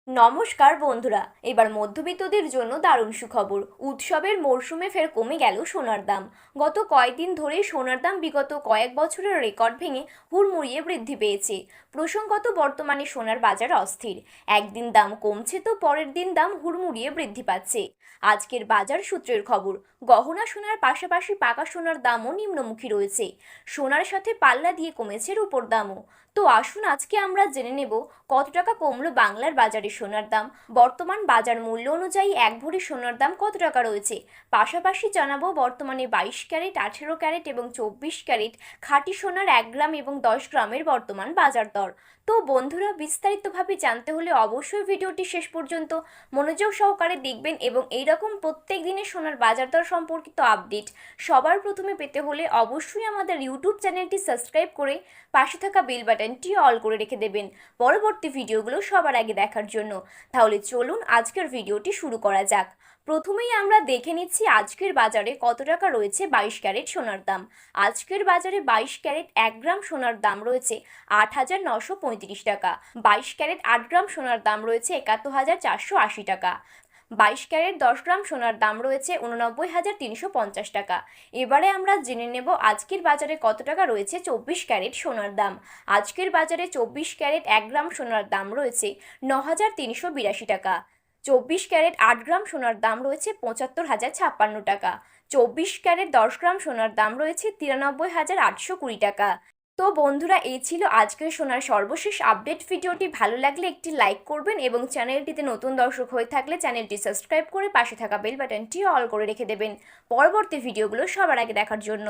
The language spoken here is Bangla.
নমস্কার বন্ধুরা। এবার মধ্যবিত্তদের জন্য দারুণ সুখবর। উৎসবের মরশুমে ফের কমে গেল সোনার দাম। গত কয়েকদিন ধরেই সোনার দাম বিগত কয়েক বছরের রেকর্ড ভেঙে হুড়মুড়িয়ে বৃদ্ধি পেয়েছে। প্রসঙ্গত, বর্তমানে সোনার বাজার অস্থির। একদিন দাম কমছে তো পরের দিন দাম হুড়মুড়িয়ে বৃদ্ধি পাচ্ছে। আজকের বাজার সূত্রের খবর, গহনা সোনার পাশাপাশি পাকা সোনার দামও নিম্নমুখী রয়েছে। সোনার সাথে পাল্লা দিয়ে কমেছে রূপোর দামও। তো আসুন আজকে আমরা জেনে নেব কত টাকা কমলো বাংলার বাজারে সোনার দাম। বর্তমান বাজার মূল্য অনুযায়ী এক ভরি সোনার দাম কত টাকা রয়েছে। পাশাপাশি জানাবো বর্তমানে 22 ক্যারেট, 18 ক্যারেট এবং 24 ক্যারেট খাঁটি সোনার 1 গ্রাম এবং 10 গ্রামের বর্তমান বাজার দর। তো বন্ধুরা, বিস্তারিতভাবে জানতে হলে অবশ্যই ভিডিওটি শেষ পর্যন্ত মনোযোগ সহকারে দেখবেন এবং এইরকম প্রত্যেক দিনের সোনার বাজার দর সম্পর্কিত আপডেট সবার প্রথমে পেতে হলে অবশ্যই আমাদের ইউটিউব চ্যানেলটি সাবস্ক্রাইব করে পাশে থাকা বেল বাটনটি অল করে রেখে দেবেন পরবর্তী ভিডিওগুলো সবার আগে দেখার জন্য। তাহলে চলুন আজকের ভিডিওটি শুরু করা যাক। প্রথমেই আমরা দেখে নিচ্ছি আজকের বাজারে কত টাকা রয়েছে 22 ক্যারেট সোনার দাম। আজকের বাজারে 22 ক্যারেট 1 গ্রাম সোনার দাম রয়েছে 8,935 টাকা। 22 ক্যারেট 8 গ্রাম সোনার দাম রয়েছে 71,480 টাকা। 22 ক্যারেট 10 গ্রাম সোনার দাম রয়েছে 89,350 টাকা। এবারে আমরা জেনে নেব আজকের বাজারে কত টাকা রয়েছে 24 ক্যারেট সোনার দাম। আজকের বাজারে 24 ক্যারেট 1 গ্রাম সোনার দাম রয়েছে 9,382 টাকা। 24 ক্যারেট 8 গ্রাম সোনার দাম রয়েছে 75,056 টাকা। 24 ক্যারেট 10 গ্রাম সোনার দাম রয়েছে 93,820 টাকা। তো বন্ধুরা, এই ছিল আজকের সোনার সর্বশেষ আপডেট। ভিডিওটি ভালো লাগলে একটি লাইক করবেন এবং চ্যানেলটিতে নতুন দর্শক হয়ে থাকলে চ্যানেলটি সাবস্ক্রাইব করে পাশে থাকা বেল বাটনটি অল করে রেখে দেবেন পরবর্তী ভিডিওগুলো সবার আগে দেখার জন্য।